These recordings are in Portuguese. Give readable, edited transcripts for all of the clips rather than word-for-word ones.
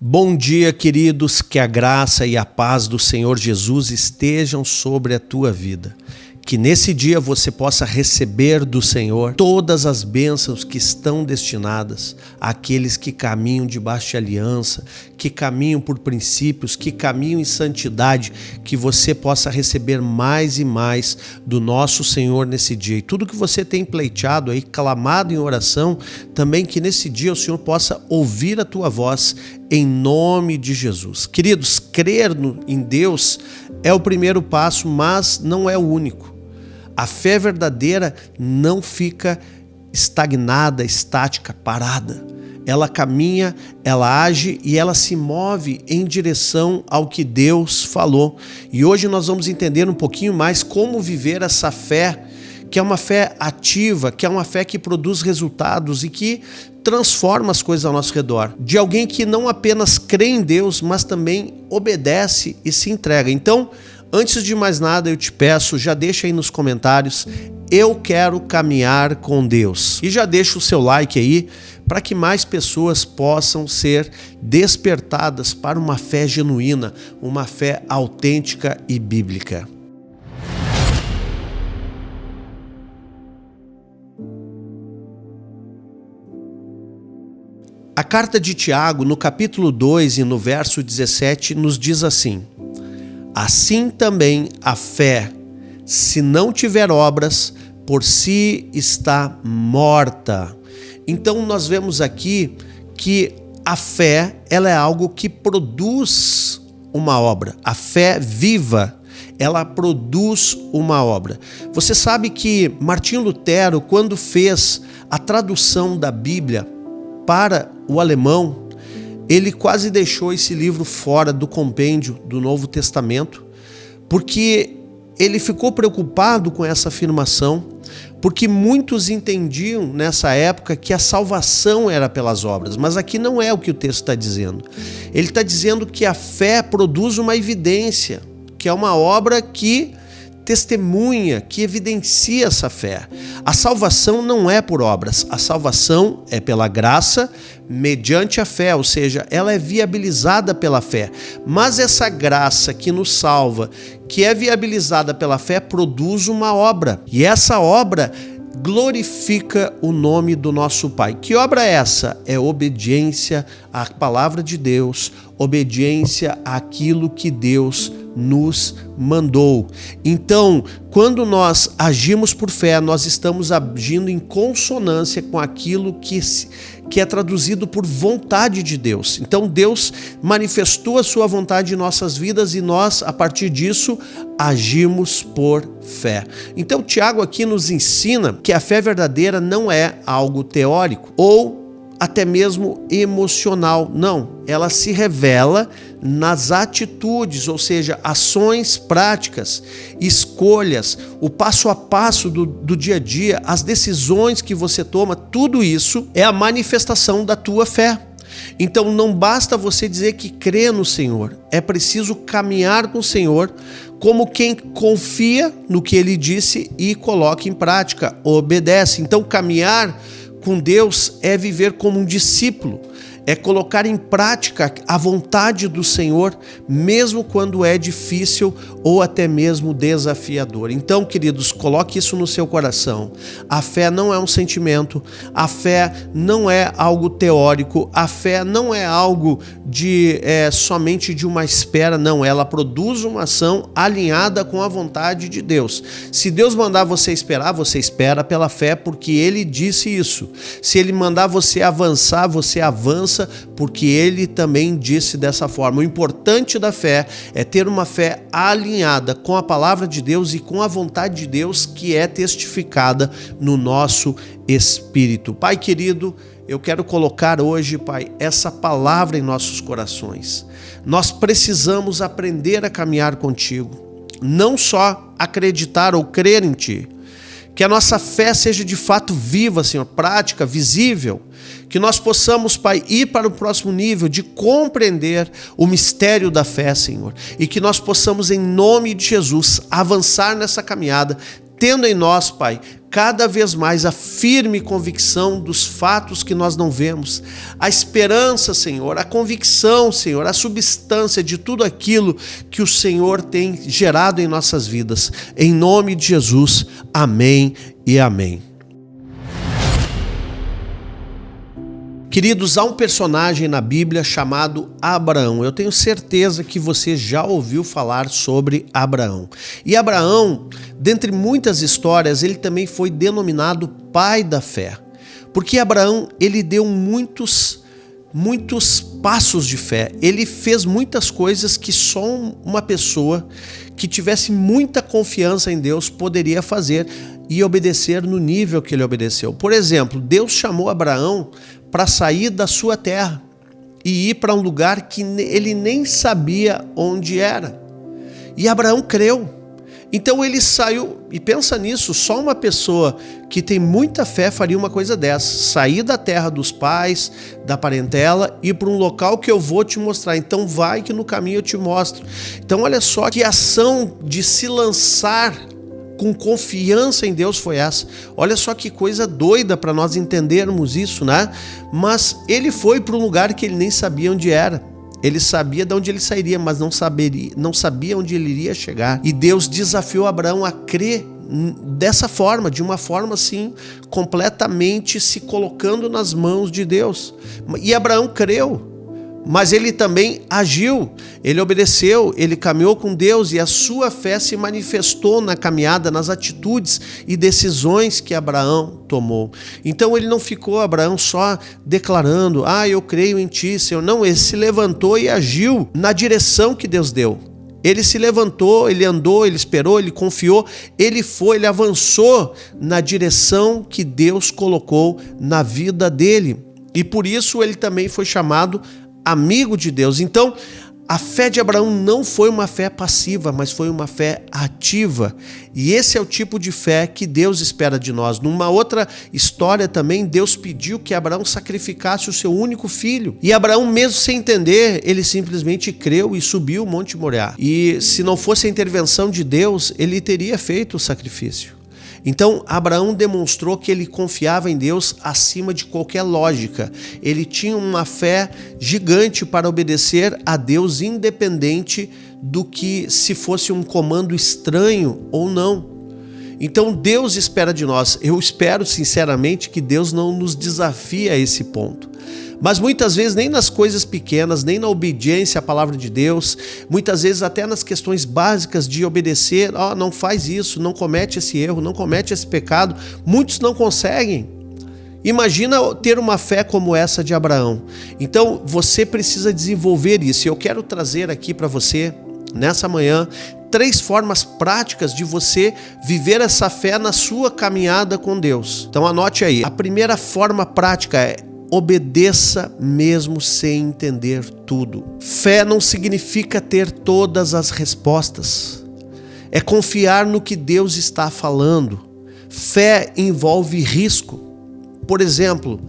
Bom dia, queridos, que a graça e a paz do Senhor Jesus estejam sobre a tua vida. Que nesse dia você possa receber do Senhor todas as bênçãos que estão destinadas àqueles que caminham debaixo de aliança, que caminham por princípios, que caminham em santidade, que você possa receber mais e mais do nosso Senhor nesse dia. E tudo que você tem pleiteado aí, clamado em oração, também que nesse dia o Senhor possa ouvir a tua voz em nome de Jesus. Queridos, crer em Deus é o primeiro passo, mas não é o único. A fé verdadeira não fica estagnada, estática, parada. Ela caminha, ela age e ela se move em direção ao que Deus falou. E hoje nós vamos entender um pouquinho mais como viver essa fé, que é uma fé ativa, que é uma fé que produz resultados e que transforma as coisas ao nosso redor. De alguém que não apenas crê em Deus, mas também obedece e se entrega. Então, antes de mais nada, eu te peço, já deixa aí nos comentários, eu quero caminhar com Deus. E já deixa o seu like aí, para que mais pessoas possam ser despertadas para uma fé genuína, uma fé autêntica e bíblica. A carta de Tiago, no capítulo 2 e no verso 17, nos diz assim: assim também a fé, se não tiver obras, por si está morta. Então nós vemos aqui que a fé, ela é algo que produz uma obra. A fé viva, ela produz uma obra. Você sabe que Martinho Lutero, quando fez a tradução da Bíblia para o alemão, ele quase deixou esse livro fora do compêndio do Novo Testamento, porque ele ficou preocupado com essa afirmação, porque muitos entendiam nessa época que a salvação era pelas obras, mas aqui não é o que o texto está dizendo. Ele está dizendo que a fé produz uma evidência, que é uma obra que testemunha, que evidencia essa fé. A salvação não é por obras, a salvação é pela graça, mediante a fé, ou seja, ela é viabilizada pela fé. Mas essa graça que nos salva, que é viabilizada pela fé, produz uma obra. E essa obra glorifica o nome do nosso Pai. Que obra é essa? É obediência à palavra de Deus, obediência àquilo que Deus nos mandou. Então, quando nós agimos por fé, nós estamos agindo em consonância com aquilo que é traduzido por vontade de Deus. Então, Deus manifestou a sua vontade em nossas vidas e nós, a partir disso, agimos por fé. Então, Tiago aqui nos ensina que a fé verdadeira não é algo teórico ou até mesmo emocional. Não, ela se revela nas atitudes, ou seja, ações práticas, escolhas, o passo a passo do dia a dia, as decisões que você toma, tudo isso é a manifestação da tua fé. Então não basta você dizer que crê no Senhor, é preciso caminhar com o Senhor como quem confia no que Ele disse e coloca em prática, obedece. Então caminhar com Deus é viver como um discípulo, é colocar em prática a vontade do Senhor, mesmo quando é difícil ou até mesmo desafiador. Então, queridos, coloque isso no seu coração. A fé não é um sentimento, a fé não é algo teórico, a fé não é algo somente de uma espera, não. Ela produz uma ação alinhada com a vontade de Deus. Se Deus mandar você espera pela fé, porque Ele disse isso. Se Ele mandar você avançar, você avança, porque Ele também disse dessa forma. O importante da fé é ter uma fé alinhada com a palavra de Deus e com a vontade de Deus, que é testificada no nosso espírito. Pai querido, eu quero colocar hoje, Pai, essa palavra em nossos corações. Nós precisamos aprender a caminhar contigo, não só acreditar ou crer em Ti. Que a nossa fé seja de fato viva, Senhor, prática, visível. Que nós possamos, Pai, ir para o próximo nível de compreender o mistério da fé, Senhor. E que nós possamos, em nome de Jesus, avançar nessa caminhada, tendo em nós, Pai, cada vez mais a firme convicção dos fatos que nós não vemos, a esperança, Senhor, a convicção, Senhor, a substância de tudo aquilo que o Senhor tem gerado em nossas vidas. Em nome de Jesus, amém e amém. Queridos, há um personagem na Bíblia chamado Abraão. Eu tenho certeza que você já ouviu falar sobre Abraão. E Abraão, dentre muitas histórias, ele também foi denominado pai da fé. Porque Abraão, ele deu muitos passos de fé. Ele fez muitas coisas que só uma pessoa que tivesse muita confiança em Deus poderia fazer e obedecer no nível que ele obedeceu. Por exemplo, Deus chamou Abraão para sair da sua terra e ir para um lugar que ele nem sabia onde era. E Abraão creu. Então ele saiu, e pensa nisso, só uma pessoa que tem muita fé faria uma coisa dessa: sair da terra dos pais, da parentela, e ir para um local que eu vou te mostrar. Então vai que no caminho eu te mostro. Então olha só que ação de se lançar com confiança em Deus foi essa. Olha só que coisa doida para nós entendermos isso, né? Mas ele foi para um lugar que ele nem sabia onde era. Ele sabia de onde ele sairia, mas não sabia onde ele iria chegar. E Deus desafiou Abraão a crer dessa forma, de uma forma assim, completamente se colocando nas mãos de Deus. E Abraão creu. Mas ele também agiu, ele obedeceu, ele caminhou com Deus e a sua fé se manifestou na caminhada, nas atitudes e decisões que Abraão tomou. Então ele não ficou, Abraão, só declarando: eu creio em ti, Senhor. Não, ele se levantou e agiu na direção que Deus deu. Ele se levantou, ele andou, ele esperou, ele confiou, ele foi, ele avançou na direção que Deus colocou na vida dele. E por isso ele também foi chamado amigo de Deus. Então, a fé de Abraão não foi uma fé passiva, mas foi uma fé ativa. E esse é o tipo de fé que Deus espera de nós. Numa outra história também, Deus pediu que Abraão sacrificasse o seu único filho. E Abraão, mesmo sem entender, ele simplesmente creu e subiu o Monte Moriá. E se não fosse a intervenção de Deus, ele teria feito o sacrifício. Então, Abraão demonstrou que ele confiava em Deus acima de qualquer lógica. Ele tinha uma fé gigante para obedecer a Deus, independente do que se fosse um comando estranho ou não. Então, Deus espera de nós. Eu espero, sinceramente, que Deus não nos desafie a esse ponto. Mas muitas vezes nem nas coisas pequenas, nem na obediência à palavra de Deus, muitas vezes até nas questões básicas de obedecer, não faz isso, não comete esse erro, não comete esse pecado, muitos não conseguem. Imagina ter uma fé como essa de Abraão. Então você precisa desenvolver isso. Eu quero trazer aqui para você, nessa manhã, 3 formas práticas de você viver essa fé na sua caminhada com Deus. Então anote aí. A primeira forma prática é: obedeça mesmo sem entender tudo. Fé não significa ter todas as respostas. É confiar no que Deus está falando. Fé envolve risco. Por exemplo,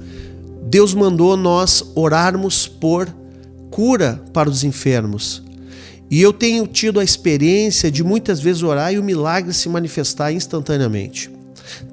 Deus mandou nós orarmos por cura para os enfermos. E eu tenho tido a experiência de muitas vezes orar e o milagre se manifestar instantaneamente.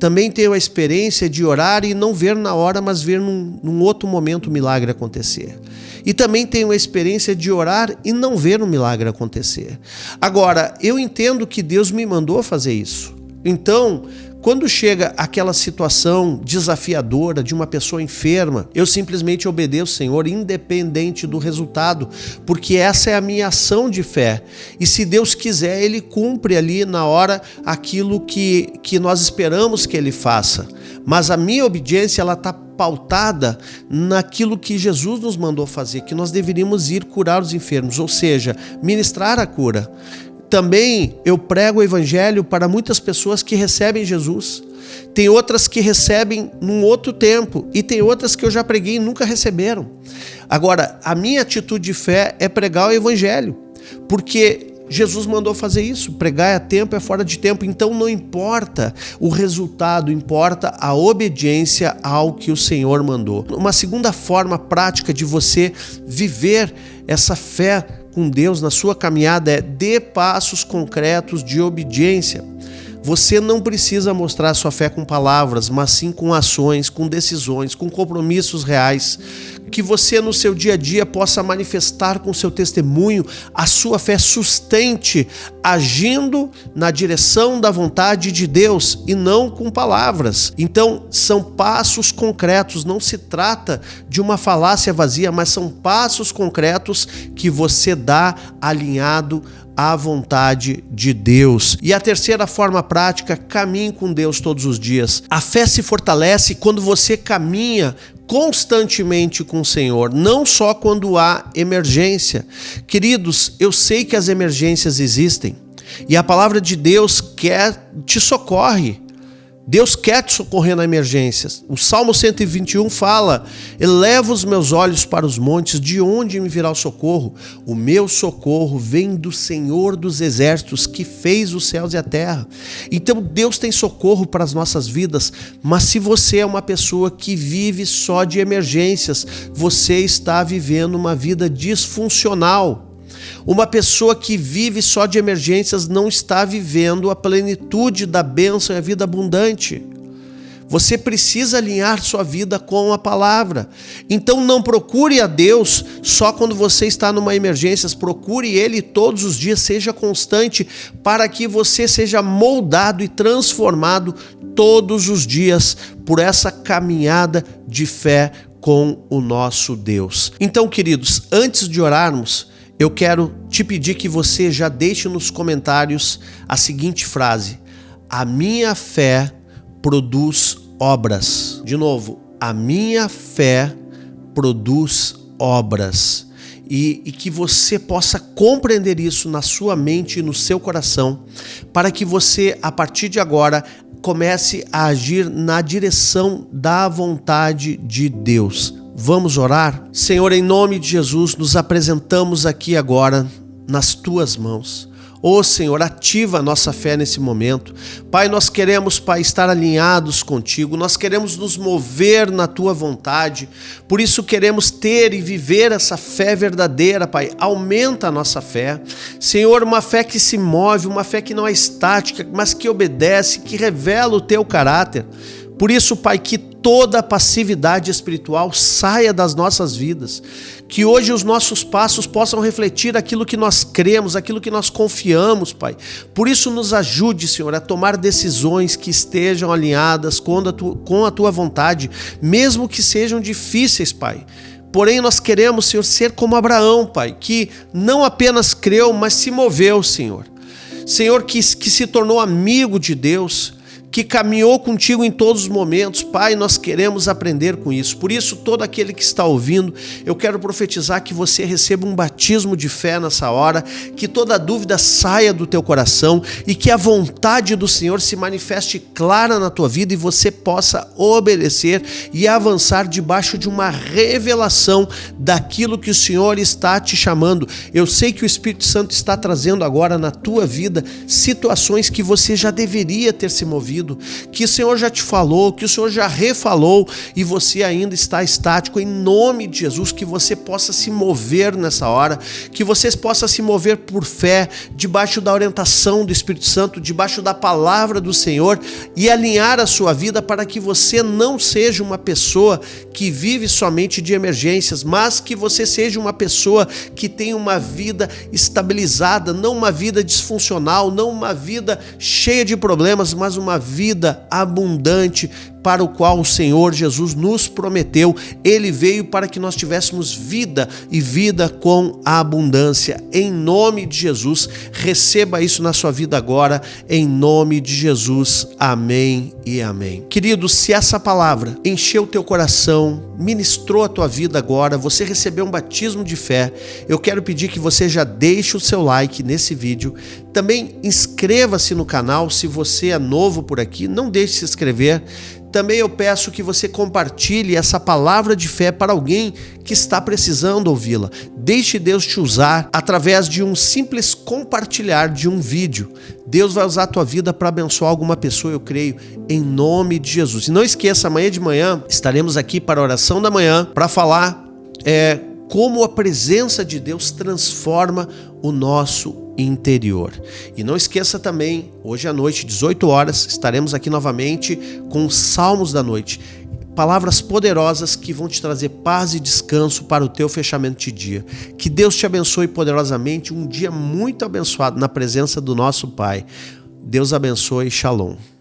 Também tenho a experiência de orar e não ver na hora, mas ver num outro momento o milagre acontecer. E também tenho a experiência de orar e não ver o milagre acontecer. Agora, eu entendo que Deus me mandou fazer isso. Então, quando chega aquela situação desafiadora de uma pessoa enferma, eu simplesmente obedeço, Senhor, independente do resultado, porque essa é a minha ação de fé. E se Deus quiser, Ele cumpre ali na hora aquilo que nós esperamos que Ele faça. Mas a minha obediência, ela está pautada naquilo que Jesus nos mandou fazer, que nós deveríamos ir curar os enfermos, ou seja, ministrar a cura. Também eu prego o evangelho para muitas pessoas que recebem Jesus. Tem outras que recebem num outro tempo e tem outras que eu já preguei e nunca receberam. Agora, a minha atitude de fé é pregar o evangelho, porque Jesus mandou fazer isso. Pregar é a tempo, é fora de tempo. Então não importa o resultado, importa a obediência ao que o Senhor mandou. Uma segunda forma prática de você viver essa fé com Deus na sua caminhada é: dê passos concretos de obediência. Você não precisa mostrar sua fé com palavras, mas sim com ações, com decisões, com compromissos reais. Que você no seu dia a dia possa manifestar com seu testemunho a sua fé sustente, agindo na direção da vontade de Deus e não com palavras. Então, são passos concretos, não se trata de uma falácia vazia, mas são passos concretos que você dá alinhado à vontade de Deus. E a terceira forma prática, caminhe com Deus todos os dias. A fé se fortalece quando você caminha constantemente com o Senhor, não só quando há emergência. Queridos, eu sei que as emergências existem e a palavra de Deus te socorre. Deus quer te socorrer na emergência. O Salmo 121 fala: eleva os meus olhos para os montes, de onde me virá o socorro? O meu socorro vem do Senhor dos exércitos, que fez os céus e a terra. Então Deus tem socorro para as nossas vidas, mas se você é uma pessoa que vive só de emergências, você está vivendo uma vida disfuncional. Uma pessoa que vive só de emergências não está vivendo a plenitude da bênção e a vida abundante. Você precisa alinhar sua vida com a palavra. Então não procure a Deus só quando você está numa emergência. Procure Ele todos os dias, seja constante, para que você seja moldado e transformado todos os dias por essa caminhada de fé com o nosso Deus. Então, queridos, antes de orarmos, eu quero te pedir que você já deixe nos comentários a seguinte frase: a minha fé produz obras. De novo, a minha fé produz obras. E que você possa compreender isso na sua mente e no seu coração, para que você, a partir de agora, comece a agir na direção da vontade de Deus. Vamos orar? Senhor, em nome de Jesus, nos apresentamos aqui agora nas tuas mãos. Ô Senhor, ativa a nossa fé nesse momento. Pai, nós queremos, Pai, estar alinhados contigo, nós queremos nos mover na tua vontade, por isso queremos ter e viver essa fé verdadeira, Pai. Aumenta a nossa fé. Senhor, uma fé que se move, uma fé que não é estática, mas que obedece, que revela o teu caráter. Por isso, Pai, que toda passividade espiritual saia das nossas vidas, que hoje os nossos passos possam refletir aquilo que nós cremos, aquilo que nós confiamos, Pai. Por isso nos ajude, Senhor, a tomar decisões que estejam alinhadas com a Tua vontade, mesmo que sejam difíceis, Pai. Porém, nós queremos, Senhor, ser como Abraão, Pai, que não apenas creu, mas se moveu, Senhor. Senhor, que se tornou amigo de Deus, que caminhou contigo em todos os momentos. Pai, nós queremos aprender com isso. Por isso, todo aquele que está ouvindo, eu quero profetizar que você receba um batismo de fé nessa hora, que toda dúvida saia do teu coração e que a vontade do Senhor se manifeste clara na tua vida e você possa obedecer e avançar debaixo de uma revelação daquilo que o Senhor está te chamando. Eu sei que o Espírito Santo está trazendo agora na tua vida situações que você já deveria ter se movido, que o Senhor já te falou, que o Senhor já refalou e você ainda está estático. Em nome de Jesus, que você possa se mover nessa hora, que você possa se mover por fé, debaixo da orientação do Espírito Santo, debaixo da palavra do Senhor e alinhar a sua vida para que você não seja uma pessoa que vive somente de emergências, mas que você seja uma pessoa que tem uma vida estabilizada, não uma vida disfuncional, não uma vida cheia de problemas, mas uma vida abundante para o qual o Senhor Jesus nos prometeu. Ele veio para que nós tivéssemos vida e vida com abundância. Em nome de Jesus, receba isso na sua vida agora, em nome de Jesus. Amém e amém. Querido, se essa palavra encheu o teu coração, ministrou a tua vida agora, você recebeu um batismo de fé, eu quero pedir que você já deixe o seu like nesse vídeo. Também inscreva-se no canal se você é novo por aqui, não deixe de se inscrever. Também eu peço que você compartilhe essa palavra de fé para alguém que está precisando ouvi-la. Deixe Deus te usar através de um simples compartilhar de um vídeo. Deus vai usar a tua vida para abençoar alguma pessoa, eu creio, em nome de Jesus. E não esqueça, amanhã de manhã estaremos aqui para a oração da manhã para falar como a presença de Deus transforma o nosso interior. E não esqueça também, hoje à noite, 18 horas, estaremos aqui novamente com os Salmos da Noite. Palavras poderosas que vão te trazer paz e descanso para o teu fechamento de dia. Que Deus te abençoe poderosamente, um dia muito abençoado na presença do nosso Pai. Deus abençoe, Shalom.